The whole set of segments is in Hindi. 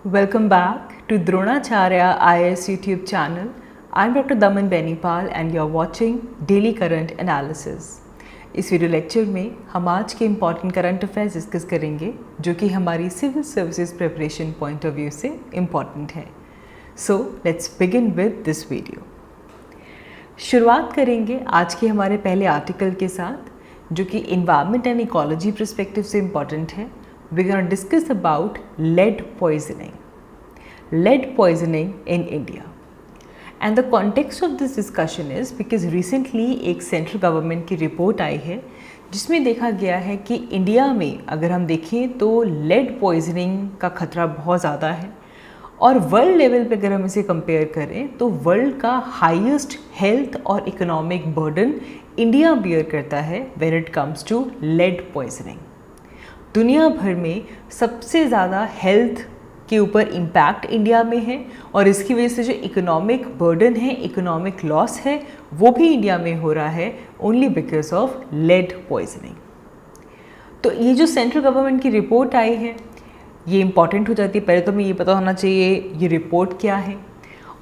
Welcome back to Dronacharya IAS YouTube channel. I'm Dr. Daman Benipal and you're watching Daily Current Analysis. इस वीडियो लेक्चर में हम आज के इम्पॉर्टेंट करंट अफेयर्स डिस्कस करेंगे जो कि हमारी civil services preparation point of view से इम्पॉर्टेंट है. So let's begin with this video. शुरुआत करेंगे आज के हमारे पहले आर्टिकल के साथ जो कि इन्वायरमेंट एंड इकोलॉजी पर्सपेक्टिव से इम्पॉर्टेंट है. We're going to discuss about lead poisoning in India. And the context of this discussion is because recently एक सेंट्रल गवर्नमेंट की रिपोर्ट आई है जिसमें देखा गया है कि इंडिया में अगर हम देखें तो लेड पॉइजनिंग का खतरा बहुत ज़्यादा है और वर्ल्ड लेवल पे अगर हम इसे कंपेयर करें तो वर्ल्ड का हाईएस्ट हेल्थ और इकोनॉमिक बर्डन इंडिया बियर करता है when it comes to lead poisoning. दुनिया भर में सबसे ज़्यादा हेल्थ के ऊपर इम्पैक्ट इंडिया में है और इसकी वजह से जो इकोनॉमिक बर्डन है, इकोनॉमिक लॉस है, वो भी इंडिया में हो रहा है only because of lead poisoning. तो ये जो सेंट्रल गवर्नमेंट की रिपोर्ट आई है ये इम्पॉर्टेंट हो जाती है. पहले तो हमें ये पता होना चाहिए ये रिपोर्ट क्या है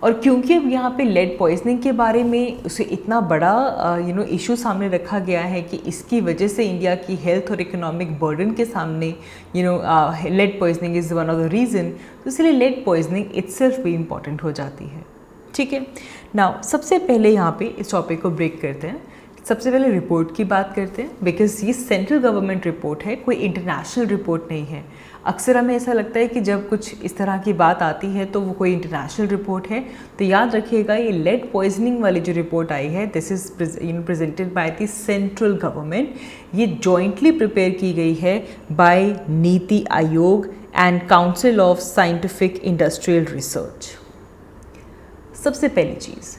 और क्योंकि अब यहाँ पे लेड पॉइजनिंग के बारे में उसे इतना बड़ा इशू सामने रखा गया है कि इसकी वजह से इंडिया की हेल्थ और इकोनॉमिक बर्डन के सामने lead poisoning is one of the reason, तो इसलिए लेड पॉइजनिंग इटसेल्फ भी इम्पॉर्टेंट हो जाती है. ठीक है. नाउ सबसे पहले यहाँ पे इस टॉपिक को ब्रेक करते हैं. सबसे पहले रिपोर्ट की बात करते हैं बिकॉज ये सेंट्रल गवर्नमेंट रिपोर्ट है, कोई इंटरनेशनल रिपोर्ट नहीं है. अक्सर हमें ऐसा लगता है कि जब कुछ इस तरह की बात आती है तो वो कोई इंटरनेशनल रिपोर्ट है. तो याद रखिएगा ये लेड पॉइजनिंग वाली जो रिपोर्ट आई है this is presented by the central government. ये जॉइंटली प्रिपेयर की गई है bye NITI Aayog and council of scientific industrial research. सबसे पहली चीज़,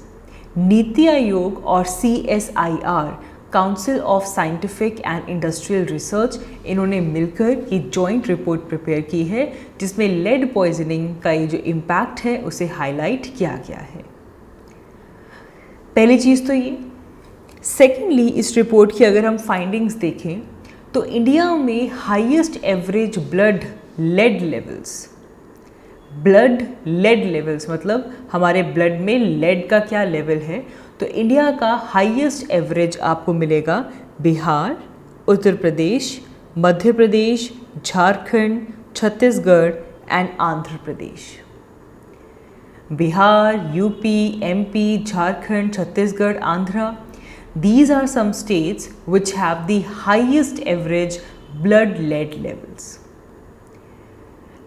नीति आयोग और CSIR council of scientific and industrial research इन्होंने मिलकर ये जॉइंट रिपोर्ट प्रिपेयर की है जिसमें लेड पॉइजनिंग का ये जो इम्पैक्ट है उसे हाईलाइट किया गया है. पहली चीज़ तो ये. सेकेंडली इस रिपोर्ट की अगर हम फाइंडिंग्स देखें तो इंडिया में highest average blood lead levels मतलब हमारे ब्लड में लेड का क्या लेवल है, तो इंडिया का हाईएस्ट एवरेज आपको मिलेगा Bihar, Uttar Pradesh, Madhya Pradesh, Jharkhand, Chhattisgarh and Andhra Pradesh. Bihar, UP, MP, Jharkhand, Chhattisgarh, Andhra, these are some states which have the highest average blood lead levels.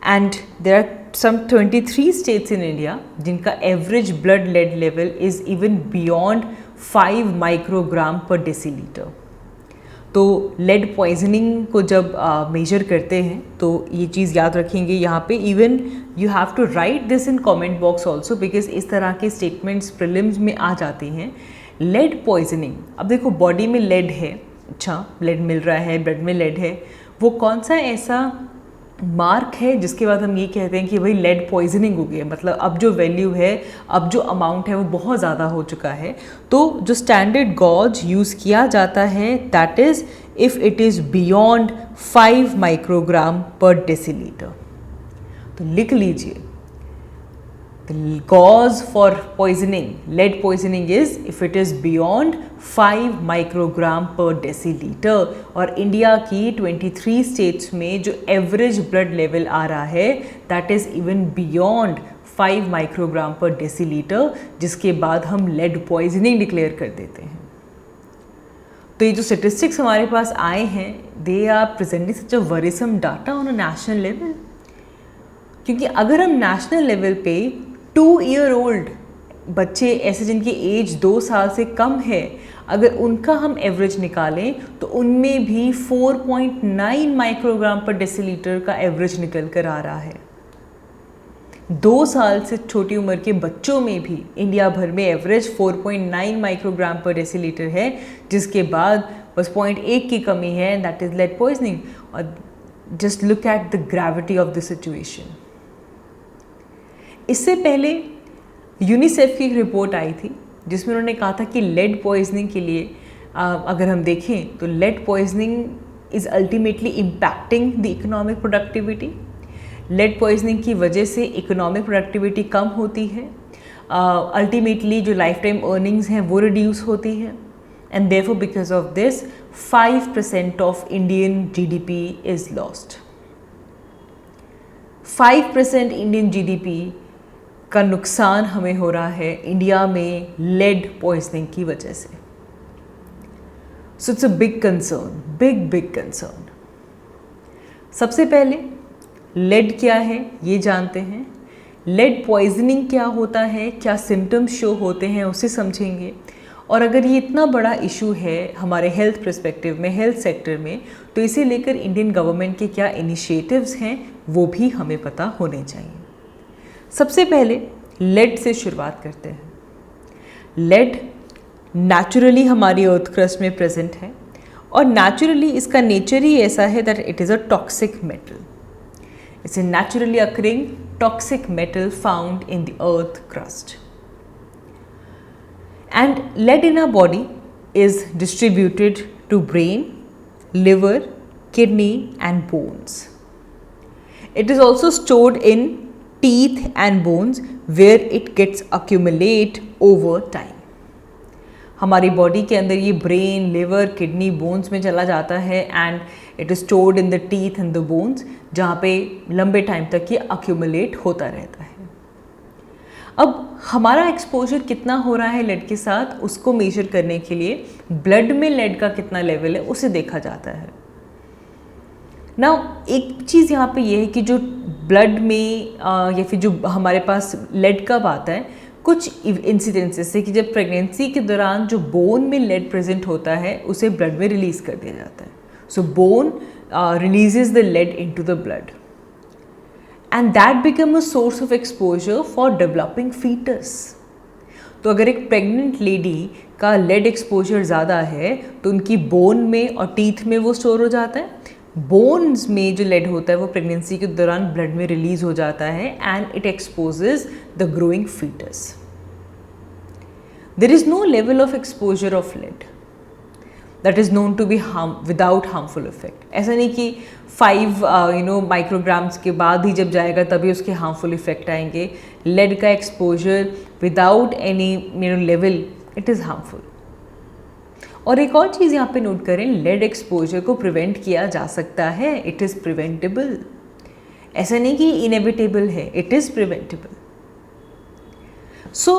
And there are some 23 states in India जिनका average blood lead level is even beyond 5 microgram per deciliter. तो lead poisoning को जब मेजर करते हैं तो ये चीज़ याद रखेंगे यहाँ पे. Even you have to write this in comment box also because इस तरह के स्टेटमेंट्स प्रीलिम्स में आ जाती हैं. लेड पॉइजनिंग, अब देखो बॉडी में लेड है, अच्छा लेड मिल रहा है, ब्लड में लेड है, वो कौन सा ऐसा मार्क है जिसके बाद हम ये कहते हैं कि भाई लेड पॉइजनिंग हो गया, मतलब अब जो वैल्यू है, अब जो अमाउंट है वो बहुत ज़्यादा हो चुका है. तो जो स्टैंडर्ड गॉज यूज़ किया जाता है that is if it is beyond 5 microgram पर डेसीलीटर. तो लिख लीजिए, the cause for poisoning, lead poisoning is if it is beyond 5 microgram per deciliter. और इंडिया की 23 स्टेट्स में जो एवरेज ब्लड लेवल आ रहा है that is even beyond 5 microgram पर डेसीलीटर, जिसके बाद हम लेड पॉइजनिंग डिक्लेयर कर देते हैं. तो ये जो स्टेटिस्टिक्स हमारे पास आए हैं they are presenting such a worrisome data on a national level. क्योंकि अगर हम नेशनल लेवल पे 2-year-old बच्चे ऐसे जिनकी एज 2 साल से कम है, अगर उनका हम एवरेज निकालें तो उनमें भी 4.9 माइक्रोग्राम पर डेसीलीटर का एवरेज निकल कर आ रहा है. 2 साल से छोटी उम्र के बच्चों में भी इंडिया भर में एवरेज 4.9 माइक्रोग्राम पर डेसीलीटर है, जिसके बाद बस 0.1 की कमी है, दैट इज़ लेड पॉइजनिंग. और just look at the gravity of the situation. इससे पहले यूनिसेफ की एक रिपोर्ट आई थी जिसमें उन्होंने कहा था कि लेड पॉइजनिंग के लिए अगर हम देखें तो lead poisoning is ultimately impacting the economic productivity. Lead poisoning की वजह से इकोनॉमिक प्रोडक्टिविटी कम होती है, अल्टीमेटली जो लाइफ टाइम अर्निंग्स हैं वो रिड्यूस होती है, and therefore because of this 5% of Indian GDP is lost. 5% Indian GDP का नुकसान हमें हो रहा है इंडिया में लेड पॉइजनिंग की वजह से। सो it's a big concern, big concern. सबसे पहले लेड क्या है ये जानते हैं, लेड पॉइजनिंग क्या होता है, क्या सिम्टम्स शो होते हैं उसे समझेंगे, और अगर ये इतना बड़ा इशू है हमारे हेल्थ पर्सपेक्टिव में, हेल्थ सेक्टर में, तो इसे लेकर इंडियन गवर्नमेंट के क्या इनिशिएटिव्स हैं वो भी हमें पता होने चाहिए। सबसे पहले लेड से शुरुआत करते हैं। लेड नेचुरली हमारी अर्थ क्रस्ट में प्रेजेंट है, और नेचुरली इसका नेचर ही ऐसा है that it is a toxic metal. It's a naturally occurring toxic metal found in the earth crust. And lead in our body is distributed to brain, liver, kidney and bones. It is also stored in teeth and bones where it gets accumulate over time. हमारी बॉडी के अंदर ये ब्रेन, लिवर, किडनी, बोन्स में चला जाता है and it is stored in the teeth and the bones, जहाँ पे लंबे टाइम तक ये अक्यूमुलेट होता रहता है। अब हमारा एक्सपोजर कितना हो रहा है लेड के साथ, उसको मेजर करने के लिए ब्लड में लेड का कितना लेवल है उसे देखा जाता है। नाउ एक चीज़ यहाँ पे ये है कि जो ब्लड में या फिर जो हमारे पास लेड कब आता है, कुछ इंसिडेंसेस से कि जब प्रेगनेंसी के दौरान जो बोन में लेड प्रेजेंट होता है उसे ब्लड में रिलीज़ कर दिया जाता है। So bone releases the lead into the blood and that become a source of exposure for developing fetus. तो अगर एक प्रेग्नेंट लेडी का लेड एक्सपोजर ज़्यादा है तो उनकी बोन में और टीथ में वो स्टोर हो जाता है। बोन्स में जो लेड होता है वो प्रेगनेंसी के दौरान ब्लड में रिलीज हो जाता है and it exposes the growing foetus. There is no level of exposure of lead that is known to be without harmful effect. ऐसा नहीं कि 5 माइक्रोग्राम्स के बाद ही जब जाएगा तभी उसके हार्मफुल इफेक्ट आएंगे। लेड का exposure without any level it is harmful. और एक और चीज़ यहाँ पे नोट करें, लेड एक्सपोजर को प्रिवेंट किया जा सकता है, इट इज़ प्रिवेंटेबल। ऐसा नहीं कि इनएविटेबल है, it is preventable. So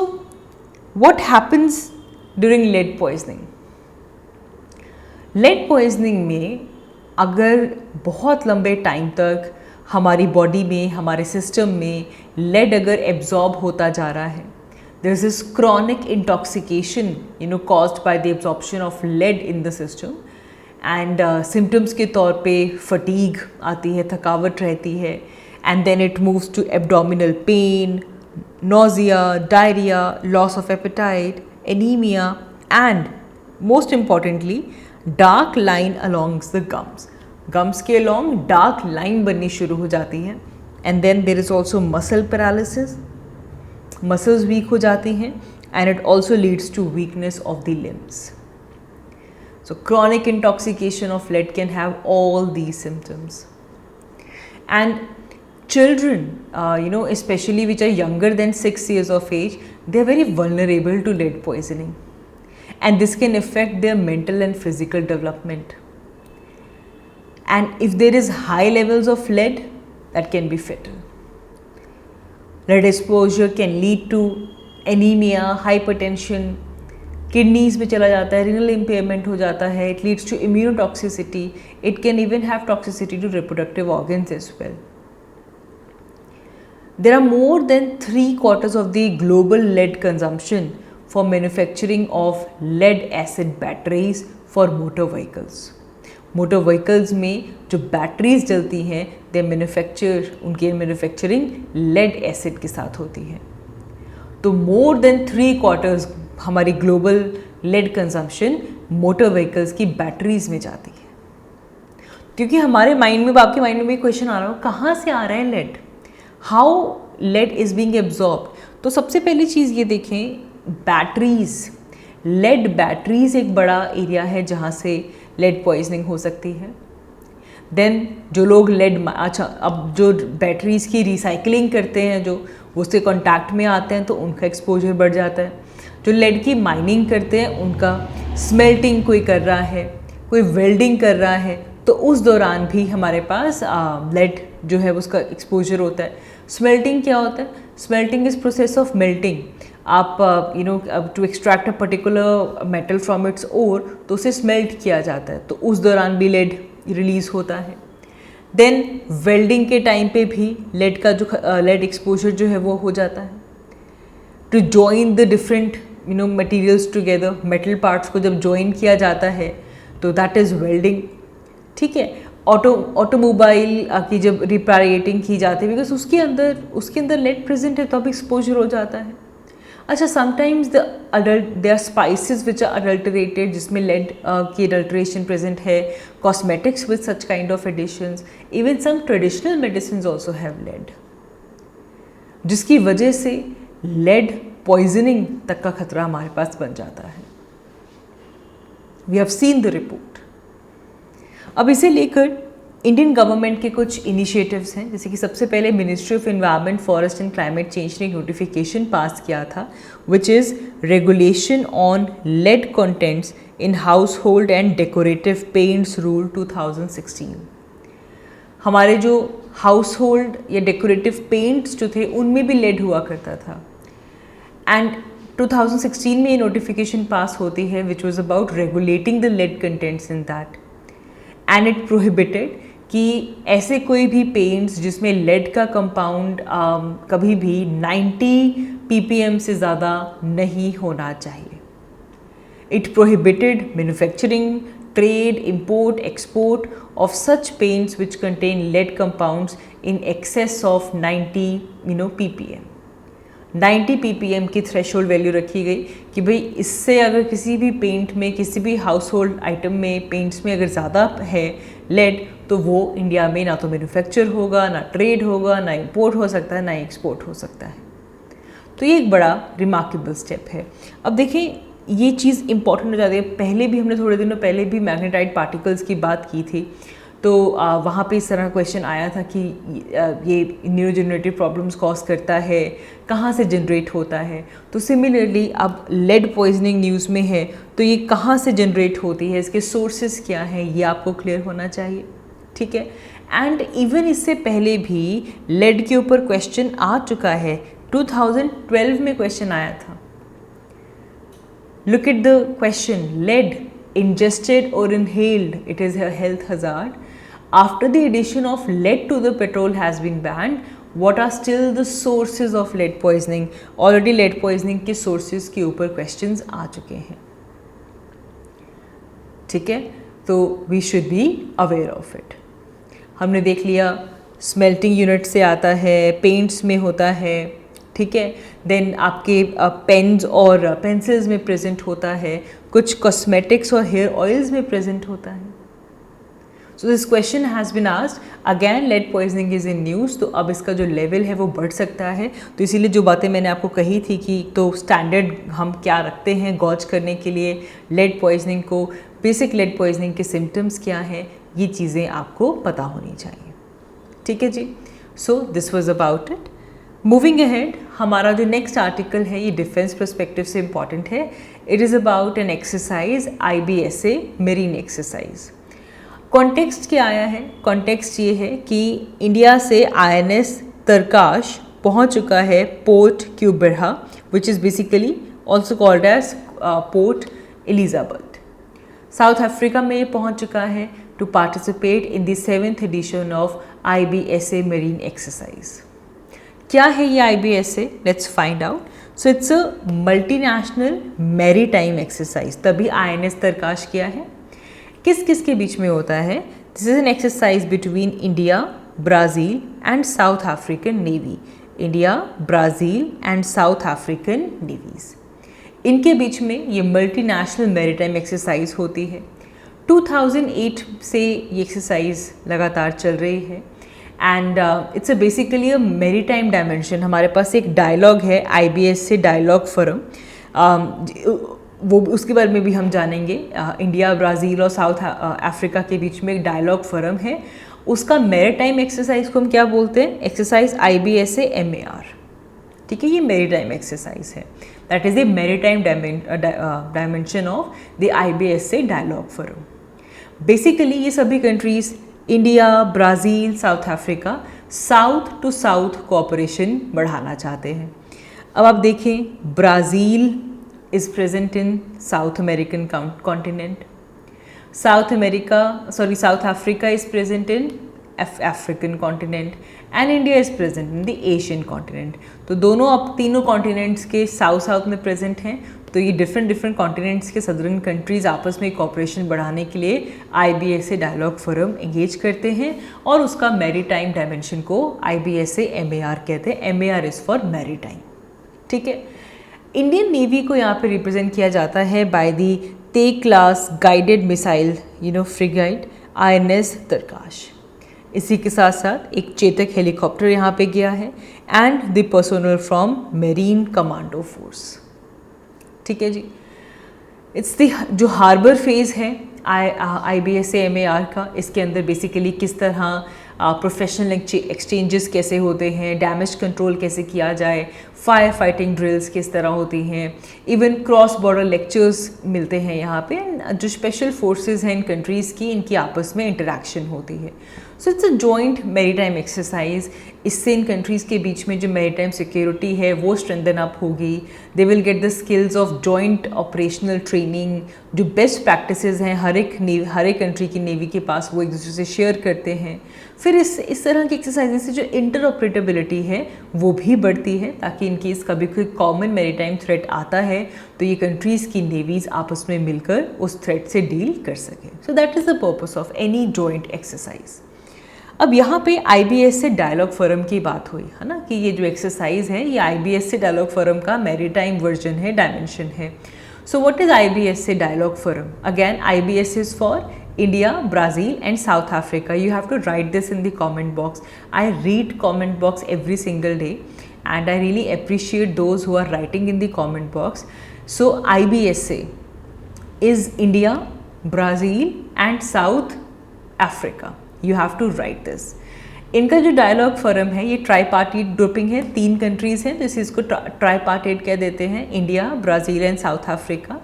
what happens during lead poisoning? Lead poisoning में अगर बहुत लंबे टाइम तक हमारी बॉडी में, हमारे सिस्टम में लेड अगर एब्जॉर्ब होता जा रहा है, there is this chronic intoxication caused by the absorption of lead in the system, and symptoms के तौर पे फटीग आती है, थकावट रहती है, and then it moves to abdominal pain, nausea, diarrhoea, loss of appetite, anaemia, and most importantly dark line alongs the gums के अलॉन्ग डार्क लाइन बननी शुरू हो जाती है, and then there is also muscle paralysis, muscles weak हो जाती हैं, and it also leads to weakness of the limbs. So chronic intoxication of lead can have all these symptoms, and children especially which are younger than 6 years of age, they are very vulnerable to lead poisoning, and this can affect their mental and physical development. And if there is high levels of lead, that can be fatal. Lead exposure can lead to anemia, hypertension, kidneys में चला जाता है, renal impairment हो जाता है, it leads to immunotoxicity, it can even have toxicity to reproductive organs as well. There are more than 3/4 of the global lead consumption for manufacturing of lead acid batteries for motor vehicles. Motor vehicles में जो बैटरीज जलती हैं, दे उनकी मैन्युफैक्चरिंग लेड एसिड के साथ होती है। तो मोर देन 3/4 हमारी global lead consumption motor vehicles की बैटरीज में जाती है। क्योंकि हमारे माइंड में, आपके माइंड में भी क्वेश्चन आ रहा हो, कहाँ से आ रहा है lead, how lead is being absorbed. तो सबसे पहली चीज़ ये देखें, बैटरीज, लेड बैटरीज एक बड़ा एरिया है जहाँ से लेड पॉइजनिंग हो सकती है। देन जो लोग लेड, अच्छा अब जो बैटरीज़ की रिसाइकलिंग करते हैं, जो उससे कॉन्टैक्ट में आते हैं तो उनका एक्सपोजर बढ़ जाता है। जो लेड की माइनिंग करते हैं उनका, स्मेल्टिंग कोई कर रहा है, कोई वेल्डिंग कर रहा है, तो उस दौरान भी हमारे पास लेड जो है उसका एक्सपोजर होता है। स्मेल्टिंग क्या होता है? Smelting is process of melting. आप to extract a particular metal from its ore, तो उसे स्मेल्ट किया जाता है, तो उस दौरान भी लेड रिलीज़ होता है। देन वेल्डिंग के टाइम पे भी लेड का जो लेड एक्सपोजर जो है वो हो जाता है। To join the different materials together, metal parts को जब जॉइन किया जाता है तो दैट इज़ वेल्डिंग। ठीक है। ऑटोमोबाइल की जब रिपेयरिंग की जाती है, बिकॉज उसके अंदर लेड प्रेजेंट है तो अब एक्सपोजर हो जाता है। अच्छा, sometimes they are spices which are adulterated, जिसमें लेड की अडल्ट्रेशन प्रेजेंट है, cosmetics with such kind of additions, even some traditional medicine also have lead, जिसकी वजह से लेड पॉइजनिंग तक का खतरा हमारे पास बन जाता है। We have seen the report. अब इसे लेकर इंडियन गवर्नमेंट के कुछ इनिशिएटिव्स हैं, जैसे कि सबसे पहले ministry of environment, forest and climate change ने एक नोटिफिकेशन पास किया था, which is regulation on lead contents in household and decorative paints rule 2016। हमारे जो हाउस होल्ड या डेकोरेटिव पेंट्स जो थे उनमें भी लेड हुआ करता था, एंड 2016 में ये नोटिफिकेशन पास होती है which was about regulating the lead contents in that, and it prohibited कि ऐसे कोई भी पेंट्स जिसमें लेड का कंपाउंड कभी भी 90 ppm से ज़्यादा नहीं होना चाहिए। It prohibited manufacturing, trade, import, export of such paints which contain lead compounds in excess of 90 ppm। 90 ppm की थ्रेशोल्ड वैल्यू रखी गई कि भाई इससे अगर किसी भी पेंट में, किसी भी हाउस होल्ड आइटम में, पेंट्स में अगर ज़्यादा है लेड, तो वो इंडिया में ना तो मैन्युफैक्चर होगा, ना ट्रेड होगा, ना इंपोर्ट हो सकता है, ना एक्सपोर्ट हो सकता है। तो ये एक बड़ा रिमार्केबल स्टेप है। अब देखें, ये चीज़ इंपॉर्टेंट हो जाती है। पहले भी हमने थोड़े दिनों पहले भी मैग्नेटाइट पार्टिकल्स की बात की थी, तो वहाँ पे इस तरह का क्वेश्चन आया था कि ये न्यूरोजेनरेटिव प्रॉब्लम्स कॉज करता है, कहाँ से जनरेट होता है। तो सिमिलरली अब लेड पॉइजनिंग न्यूज़ में है, तो ये कहाँ से जनरेट होती है, इसके सोर्सेज क्या हैं, ये आपको क्लियर होना चाहिए। ठीक है। एंड इवन इससे पहले भी लेड के ऊपर क्वेश्चन आ चुका है। 2012 में क्वेश्चन आया था। Look at the question, lead ingested or inhaled, it is a health hazard. After the addition of lead to the petrol has been banned, what are still the sources of lead poisoning? Already lead poisoning के sources के ऊपर questions आ चुके हैं। ठीक है, तो we should be aware of it। हमने देख लिया smelting unit से आता है, paints में होता है, ठीक है। देन आपके पेन्स और पेंसिल्स में प्रेजेंट होता है, कुछ कॉस्मेटिक्स और हेयर ऑयल्स में प्रेजेंट होता है। So this question has been asked again, lead poisoning is in news. तो अब इसका जो लेवल है वो बढ़ सकता है। तो इसीलिए जो बातें मैंने आपको कही थी कि तो स्टैंडर्ड हम क्या रखते हैं गॉज करने के लिए लेड पॉइजनिंग को, बेसिक लेड पॉइजनिंग के सिम्टम्स क्या हैं, ये चीज़ें आपको पता होनी चाहिए। ठीक है जी। So this was about it. Moving ahead, हमारा जो नेक्स्ट आर्टिकल है ये डिफेंस पर्सपेक्टिव से इम्पॉर्टेंट है। It is about an exercise IBSA marine exercise. Context क्या आया है? कॉन्टेक्स्ट ये है कि इंडिया से INS तरकाश पहुंच चुका है port Gqeberha, which is basically also called as port Elizabeth. South Africa में ये पहुंच चुका है to participate in the 7th edition of IBSA marine exercise. क्या है ये IBSA? Let's find out. So it's a multinational maritime exercise, तभी INS तरकाश किया है। किस किस के बीच में होता है? This is an exercise between India, Brazil and South African navy. India, Brazil and South African navies, इनके बीच में ये मल्टीनेशनल मैरीटाइम एक्सरसाइज होती है। 2008 से ये एक्सरसाइज लगातार चल रही है and it's a basically a maritime dimension. हमारे पास एक डायलॉग है IBSA डायलॉग फोरम, वो उसके बारे में भी हम जानेंगे। इंडिया, ब्राज़ील और साउथ अफ्रीका के बीच में एक डायलॉग फोरम है, उसका मैरीटाइम एक्सरसाइज को हम क्या बोलते हैं? Exercise IBSA MAR। ठीक है, ये मैरीटाइम एक्सरसाइज है, that is the maritime dimension of the IBSA dialogue forum. Basically ये सभी countries, India, Brazil, South Africa, south to south cooperation बढ़ाना चाहते हैं। अब आप देखें, Brazil is present in South American continent. South Africa is present in African continent and India is present in the Asian continent. तो दोनों अब तीनों कॉन्टिनेंट्स के साउथ में प्रेजेंट हैं। तो ये डिफरेंट कॉन्टिनेंट्स के सदर्न कंट्रीज़ आपस में कॉपरेशन बढ़ाने के लिए IBSA डायलॉग फोरम एंगेज करते हैं और उसका मैरीटाइम डायमेंशन को IBSA MAR कहते हैं। MAR is for maritime. ठीक है, इंडियन नेवी को यहाँ पे रिप्रेजेंट किया जाता है by the Tegh class guided missile frigate INS तरकाश। इसी के साथ साथ एक चेतक हेलीकॉप्टर यहाँ पे गया है and the personnel from marine commando force. ठीक है जी, इट्स द जो हार्बर फेज़ है IBSA MAR का, इसके अंदर बेसिकली किस तरह प्रोफेशनल एक्सचेंजेस कैसे होते हैं, डैमेज कंट्रोल कैसे किया जाए, फायर फाइटिंग ड्रिल्स किस तरह होती हैं, इवन क्रॉस बॉर्डर लेक्चर्स मिलते हैं यहाँ पे। जो स्पेशल फोर्सेस हैं इन कंट्रीज़ की, इनकी आपस में इंटरेक्शन होती है। सो it's a joint maritime exercise. इससे इन कंट्रीज़ के बीच में जो मैरीटाइम सिक्योरिटी है वो स्ट्रेंथन अप होगी। They will get the skills of joint operational training. जो बेस्ट प्रैक्टिसेस हैं हर एक कंट्री की नेवी के पास, वो एक दूसरे से शेयर करते हैं। फिर इस तरह की एक्सरसाइज से जो इंटरऑपरेटेबिलिटी है वो भी बढ़ती है, ताकि इन केस कभी कोई कॉमन मैरीटाइम थ्रेट आता है तो ये कंट्रीज़ की नेवीज़ आपस में मिलकर उस थ्रेट से डील कर सकें। सो that is the purpose of any joint exercise. अब यहाँ पे IBSA डायलॉग फोरम की बात हुई है ना, कि ये जो एक्सरसाइज है ये IBSA डायलॉग फोरम का मैरीटाइम वर्जन है, डायमेंशन है। So what is IBSA dialogue forum? Again IBSA is for India, Brazil and South Africa. You have to write this in the comment box. I read comment box every single day and I really appreciate those who are writing in the comment box. So IBSA is India, Brazil and South Africa. You have to write this. इनका जो डायलॉग फोरम है ये ट्राईपार्टेट ग्रुपिंग है, 3 कंट्रीज़ हैं तो इस इसको ट्राईपार्टेट कह देते हैं, India, Brazil and south Africa.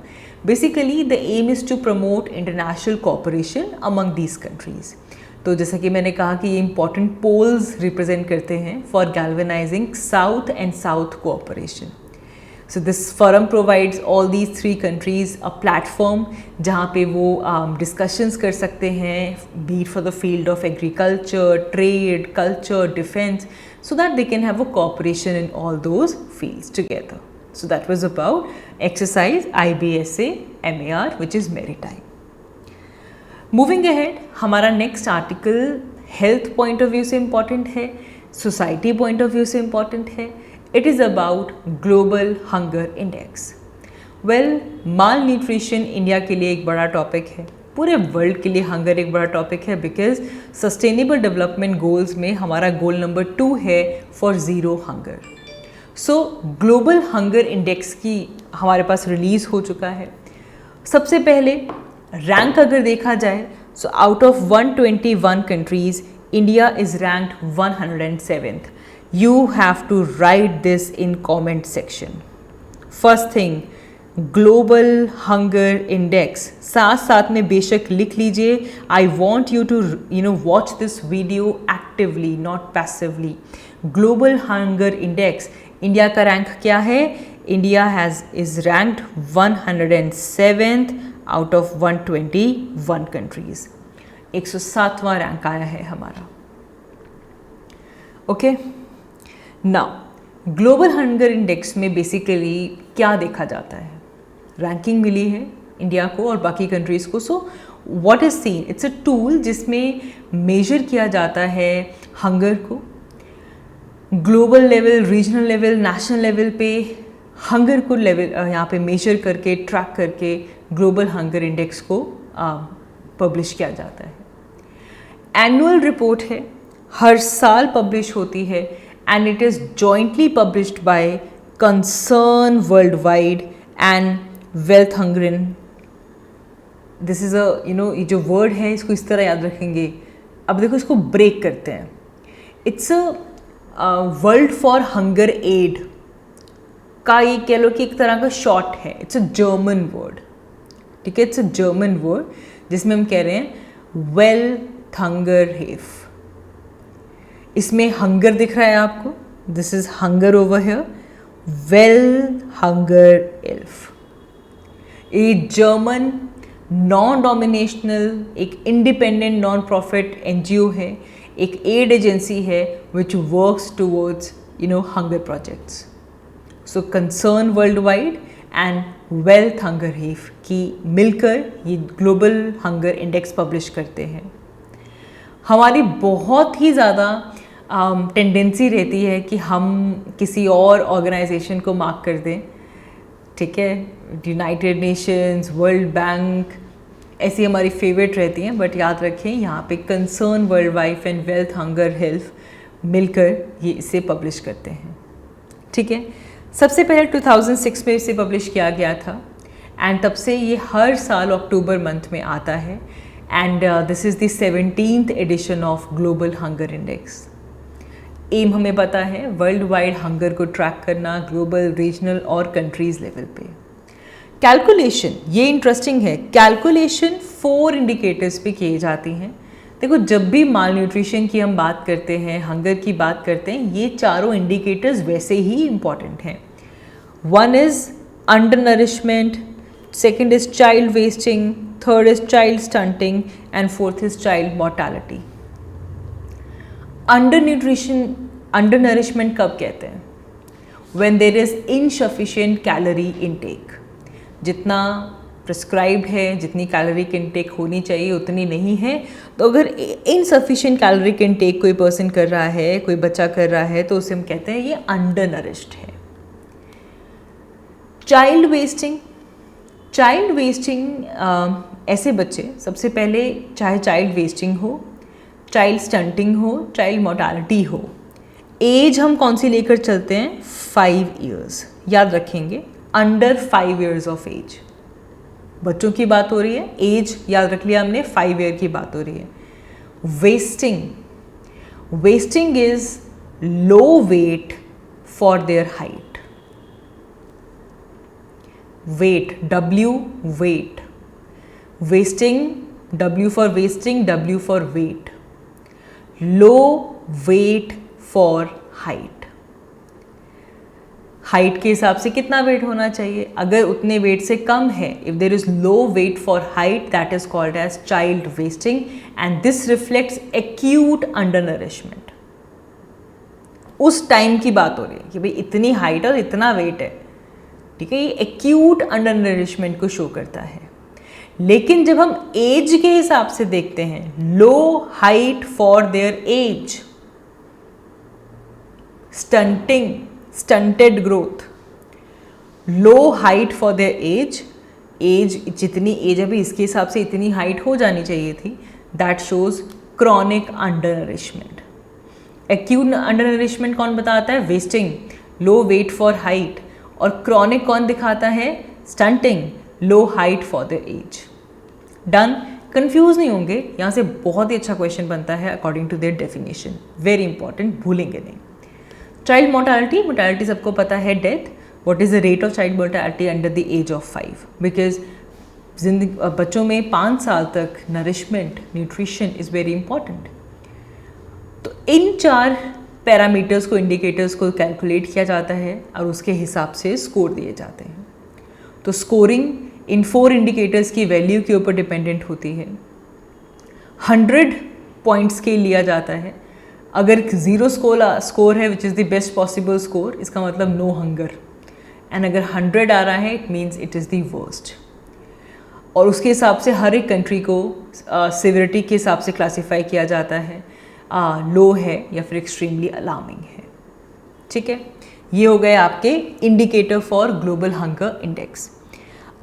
Basically, the aim is to promote international cooperation among these countries. तो जैसा कि मैंने कहा कि ये important poles represent करते हैं for galvanizing South and South cooperation. So this forum provides all these 3 countries a platform जहाँ पे वो discussions कर सकते हैं, be it for the field of agriculture, trade, culture, defense, so that they can have a cooperation in all those fields together. So that was about exercise IBSA MAR, which is maritime. Moving ahead, हमारा next article health point of view से important है, society point of view से important है. It is about global hunger index. Well, malnutrition India के लिए एक बड़ा टॉपिक है, पूरे वर्ल्ड के लिए हंगर एक बड़ा टॉपिक है, बिकॉज सस्टेनेबल डेवलपमेंट गोल्स में हमारा गोल नंबर 2 है for zero hunger. So global hunger index की हमारे पास रिलीज़ हो चुका है। सबसे पहले रैंक अगर देखा जाए, so out of 121 countries India is ranked 107th। You have to write this in comment section. First thing, global hunger index साथ साथ में बेशक लिख लीजिए। I want you to watch this video actively, not passively. Global hunger index, India का रैंक क्या है? India is ranked 107th out of 121 countries. 107वां रैंक आया है हमारा। Okay, now global hunger index में बेसिकली क्या देखा जाता है? रैंकिंग मिली है इंडिया को और बाकी कंट्रीज़ को। सो what is scene, it's a tool जिसमें मेजर किया जाता है हंगर को। Global level, regional level, national level पे हंगर को लेवल यहाँ पे मेजर करके, ट्रैक करके ग्लोबल हंगर इंडेक्स को पब्लिश किया जाता है। एनुअल रिपोर्ट है, हर साल पब्लिश होती है and it is jointly published by Concern Worldwide and Welthungerhilfe, this is a ये जो वर्ड है इसको इस तरह याद रखेंगे। अब देखो इसको ब्रेक करते हैं। It's a world for hunger aid का ये कह लो कि एक तरह का शॉर्ट है। इट्स अ जर्मन वर्ड, ठीक है, इट्स अ जर्मन वर्ड जिसमें हम कह रहे हैं वेल्थ हंगर हेफ। इसमें हंगर दिख रहा है आपको, this is hunger over here, wealth hunger elf. ये जर्मन नॉन डोमिनेशनल एक इंडिपेंडेंट नॉन प्रॉफिट एनजीओ है, एक एड एजेंसी है which works towards hunger projects. So Concern Worldwide and Welthungerhilfe की मिलकर ये ग्लोबल हंगर इंडेक्स पब्लिश करते हैं। हमारी बहुत ही ज़्यादा टेंडेंसी रहती है कि हम किसी और ऑर्गेनाइजेशन को मार्क कर दें, ठीक है, यूनाइटेड नेशंस, वर्ल्ड बैंक, ऐसी हमारी फेवरेट रहती हैं। बट याद रखें यहाँ पे concern Worldwide and wealth hunger health मिलकर ये इसे पब्लिश करते हैं, ठीक है। सबसे पहले 2006 में इसे पब्लिश किया गया था एंड तब से ये हर साल अक्टूबर मंथ में आता है and this is the 17th edition of global hunger index. Um हमें पता है वर्ल्ड वाइड हंगर को ट्रैक करना ग्लोबल, रीजनल और कंट्रीज़ लेवल पे। कैलकुलेशन, ये इंटरेस्टिंग है, कैलकुलेशन 4 इंडिकेटर्स पे किए जाती हैं। देखो जब भी माल न्यूट्रिशन की हम बात करते हैं, हंगर की बात करते हैं, ये चारों इंडिकेटर्स वैसे ही इम्पॉर्टेंट हैं। One is undernourishment, second is child wasting, third is child stunting and fourth is child mortality. Undernutrition, undernourishment कब कहते हैं? When there is insufficient calorie intake, जितना प्रिस्क्राइब्ड है, जितनी कैलोरिक इनटेक होनी चाहिए उतनी नहीं है। तो अगर इनसफिशिएंट कैलोरिक इनटेक कोई पर्सन कर रहा है, कोई बच्चा कर रहा है, तो उसे हम कहते हैं ये अंडर नरिश्ड है। चाइल्ड वेस्टिंग, चाइल्ड वेस्टिंग ऐसे बच्चे, सबसे पहले चाहे चाइल्ड वेस्टिंग हो, चाइल्ड स्टंटिंग हो, चाइल्ड मोर्टालिटी हो, एज हम कौन सी लेकर चलते हैं? 5 ईयर्स। याद रखेंगे अंडर 5 ईयर्स ऑफ एज, बच्चों की बात हो रही है, एज याद रख लिया हमने, 5 ईयर की बात हो रही है। Wasting, wasting is low weight for their height. Weight, W weight, wasting, W for wasting, W for weight, low weight for height. Height के हिसाब से कितना वेट होना चाहिए? अगर उतने वेट से कम है, if there is low weight for height, that is called as child wasting and this reflects acute undernourishment. उस टाइम की बात हो रही है कि भाई इतनी हाइट और इतना वेट है, ठीक है, ये एक्यूट अंडर नरिशमेंट को शो करता है। लेकिन जब हम एज के हिसाब से देखते हैं, low height for their age, stunting, stunted growth, low height for their age, age जितनी एज अभी इसके हिसाब से इतनी हाइट हो जानी चाहिए थी, that shows chronic undernourishment. Acute undernourishment कौन बताता है? Wasting, low weight for height, और क्रॉनिक कौन दिखाता है? Stunting, low height for the age. Done? Confuse नहीं होंगे, यहाँ से बहुत ही अच्छा क्वेश्चन बनता है according to their definition, very important, भूलेंगे नहीं। चाइल्ड मोर्टालिटी, मोर्टालिटी सबको पता है, death. What is the rate of child mortality under the age of 5? Because जिंदगी बच्चों में 5 साल तक nourishment, nutrition is very important. तो इन 4 पैरामीटर्स को, इंडिकेटर्स को कैलकुलेट किया जाता है और उसके हिसाब से स्कोर दिए जाते हैं। तो स्कोरिंग इन 4 इंडिकेटर्स की वैल्यू के ऊपर डिपेंडेंट होती है। 100 पॉइंट्स के लिया जाता है। अगर 0 स्कोर है which is the best possible score, इसका मतलब नो हंगर, एंड अगर 100 आ रहा है it means it is the worst. और उसके हिसाब से हर एक कंट्री को सिविरिटी के हिसाब से क्लासीफाई किया जाता है, लो है या फिर एक्सट्रीमली अलार्मिंग है, ठीक है। ये हो गए आपके indicator for global hunger index.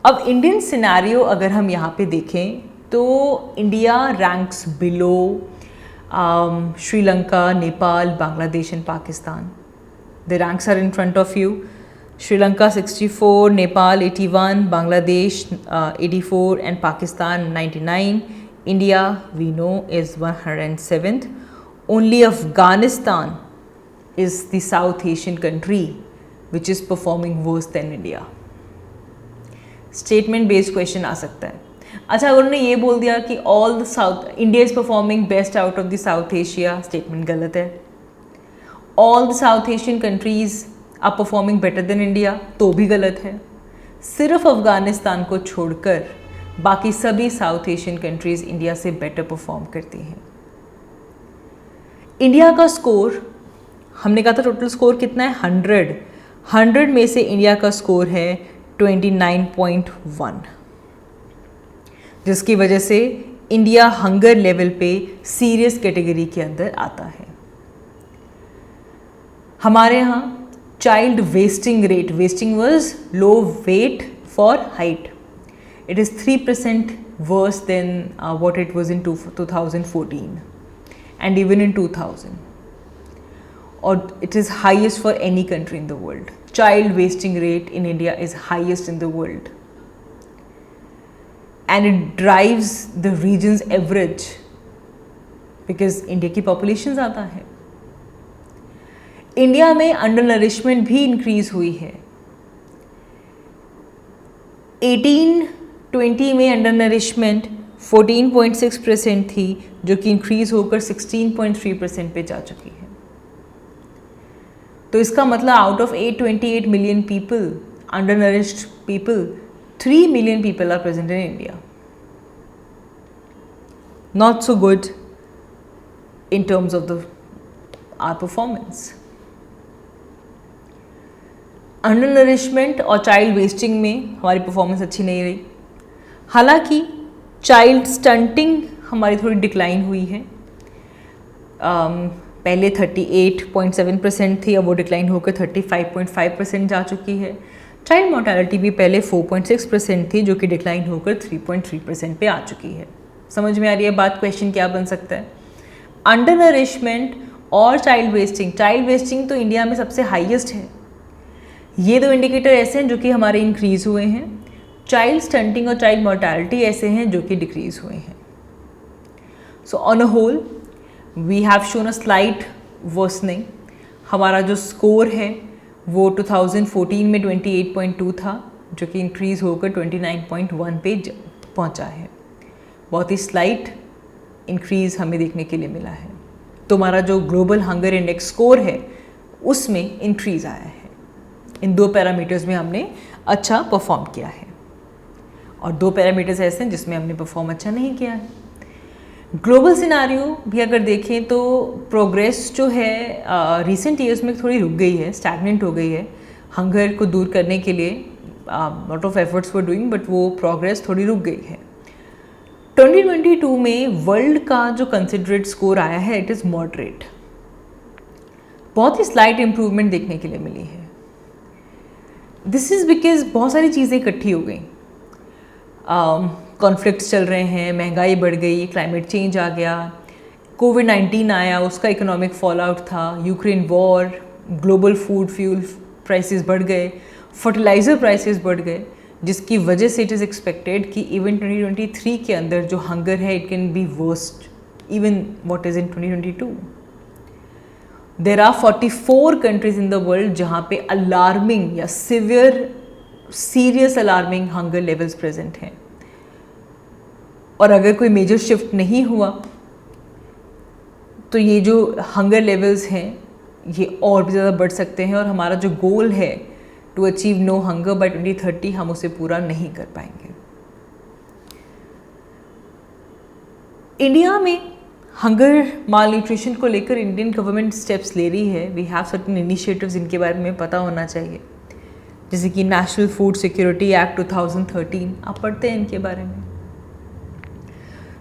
अब इंडियन सिनेरियो अगर हम यहाँ पे देखें तो India ranks below Sri Lanka, Nepal, Bangladesh and Pakistan. The ranks are in front of you. Sri Lanka 64, Nepal 81, Bangladesh 84 and Pakistan 99. India we know is 107th. Only Afghanistan is the South Asian country which is performing worse than India. Statement based question आ सकता है. अच्छा, अगर उन्होंने ये बोल दिया कि all the South India is performing best out of the South Asia, statement गलत है. All the South Asian countries are performing better than India, तो भी गलत है. सिर्फ अफगानिस्तान को छोड़कर बाकी सभी साउथ एशियन कंट्रीज इंडिया से बेटर परफॉर्म करती हैं. इंडिया का स्कोर, हमने कहा था टोटल स्कोर कितना है 100 में से इंडिया का स्कोर है 29.1, जिसकी वजह से इंडिया हंगर लेवल पे सीरियस कैटेगरी के अंदर आता है. हमारे यहाँ child wasting rate, wasting was low weight for height, it is 3% worse than what it was in 2014 and even in 2000, or it is highest for any country in the world. Child wasting rate in India is highest in the world, and it drives the region's average because India की population ज़्यादा है. इंडिया में अंडर नरिशमेंट भी इंक्रीज हुई है. 18-20 में अंडर नरिशमेंट 14.6% थी, जो कि इंक्रीज होकर 16.3% पे जा चुकी है. तो इसका मतलब out of 828 million people, undernourished people, 3 million people are present in India. Not so good in terms of our performance. Undernourishment और चाइल्ड वेस्टिंग में हमारी परफॉर्मेंस अच्छी नहीं रही. हालांकि चाइल्ड स्टंटिंग हमारी थोड़ी डिक्लाइन हुई है. पहले 38.7% थी, अब वो डिक्लाइन होकर 35.5% जा चुकी है. चाइल्ड मोर्टेलिटी भी पहले 4.6% थी, जो कि डिक्लाइन होकर 3.3% पे आ चुकी है. समझ में आ रही है बात? क्वेश्चन क्या बन सकता है? अंडर नरिशमेंट और चाइल्ड वेस्टिंग तो इंडिया में सबसे हाईएस्ट है. ये दो इंडिकेटर ऐसे हैं जो कि हमारे इंक्रीज़ हुए हैं. चाइल्ड स्टंटिंग और चाइल्ड मोर्टेलिटी ऐसे हैं जो कि डिक्रीज़ हुए हैं. So on a whole we have shown a slight worsening. हमारा जो स्कोर है वो 2014 में 28.2 था, जो कि इंक्रीज़ होकर 29.1 पे पहुंचा है. बहुत ही स्लाइट इंक्रीज़ हमें देखने के लिए मिला है. तो हमारा जो ग्लोबल हंगर इंडेक्स स्कोर है उसमें इंक्रीज़ आया है. इन 2 पैरामीटर्स में हमने अच्छा परफॉर्म किया है, और 2 पैरामीटर्स ऐसे हैं जिसमें हमने परफॉर्म अच्छा नहीं किया है. ग्लोबल सिनारियो भी अगर देखें तो प्रोग्रेस जो है रिसेंट ईयर्स में थोड़ी रुक गई है, स्टैग्नेंट हो गई है. हंगर को दूर करने के लिए lot of efforts were doing, but वो प्रोग्रेस थोड़ी रुक गई है. 2022 में वर्ल्ड का जो कंसिडरेड स्कोर आया है इट इज़ मॉडरेट. बहुत ही स्लाइट इम्प्रूवमेंट देखने के लिए मिली है. दिस इज़ बिकॉज बहुत सारी चीज़ें इकट्ठी हो गई. कॉन्फ्लिक्ट्स चल रहे हैं, महंगाई बढ़ गई, क्लाइमेट चेंज आ गया, कोविड-19 आया, उसका इकोनॉमिक फॉल आउट था, Ukraine war, global food fuel prices बढ़ गए, फर्टिलाइज़र प्राइसेस बढ़ गए, जिसकी वजह से इट इज़ एक्सपेक्टेड कि इवन 2023 के अंदर जो हंगर है it can be worst even what is in 2022. There are 44 countries in the world जहाँ पे अलार्मिंग या serious alarming hunger levels present हैं. और अगर कोई मेजर शिफ्ट नहीं हुआ तो ये जो हंगर लेवल्स हैं ये और भी ज़्यादा बढ़ सकते हैं, और हमारा जो गोल है to achieve no hunger by 2030 हम उसे पूरा नहीं कर पाएंगे. इंडिया में हंगर माल न्यूट्रिशन को लेकर इंडियन गवर्नमेंट स्टेप्स ले रही है. वी हैव सर्टेन इनिशिएटिव्स, इनके बारे में पता होना चाहिए, जैसे कि नेशनल फूड सिक्योरिटी एक्ट 2013. आप पढ़ते हैं इनके बारे में.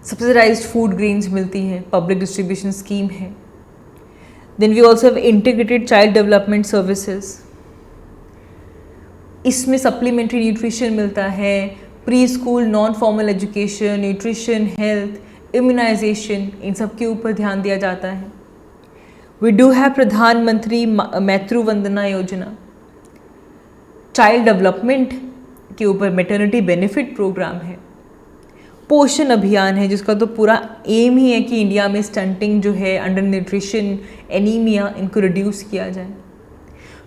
सब्सिडाइज्ड फूड ग्रेन्स मिलती हैं, पब्लिक डिस्ट्रीब्यूशन स्कीम है. Then we also have integrated child development services. इसमें सप्लीमेंट्री न्यूट्रिशन मिलता है, pre school non formal education, nutrition, health, immunisation, इन सब के ऊपर ध्यान दिया जाता है. वी डू हैव प्रधानमंत्री मातृ वंदना योजना. चाइल्ड डेवलपमेंट के ऊपर मैटरनिटी बेनिफिट प्रोग्राम है, पोषण अभियान है जिसका तो पूरा एम ही है कि इंडिया में स्टंटिंग जो है, अंडर न्यूट्रिशन, एनीमिया, इनको रिड्यूस किया जाए।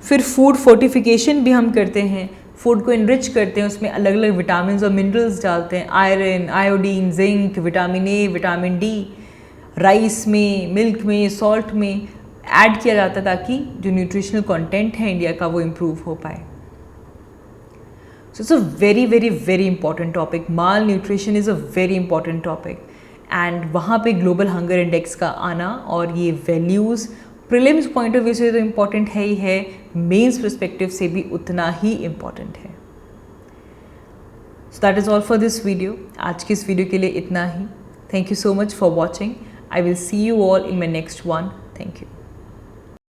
फिर फूड फोर्टिफिकेशन भी हम करते हैं, फूड को इनरिच करते हैं, उसमें अलग अलग विटामिन और मिनरल्स डालते हैं, iron, iodine, zinc, vitamin A, vitamin D, rice में, मिल्क में, सॉल्ट में ऐड किया जाता है ताकि जो न्यूट्रिशनल कंटेंट है इंडिया का वो इम्प्रूव हो पाए। So it's a very very very important topic. Malnutrition is a very important topic and वहाँ पे ग्लोबल हंगर इंडेक्स का आना और ये values prelims point of view से तो इम्पॉर्टेंट है ही है, मेंस पर्सपेक्टिव से भी उतना ही इम्पॉर्टेंट है। So that is all for this video. आज की इस वीडियो के लिए इतना ही। Thank you so much for watching. I will see you all in my next one. Thank you.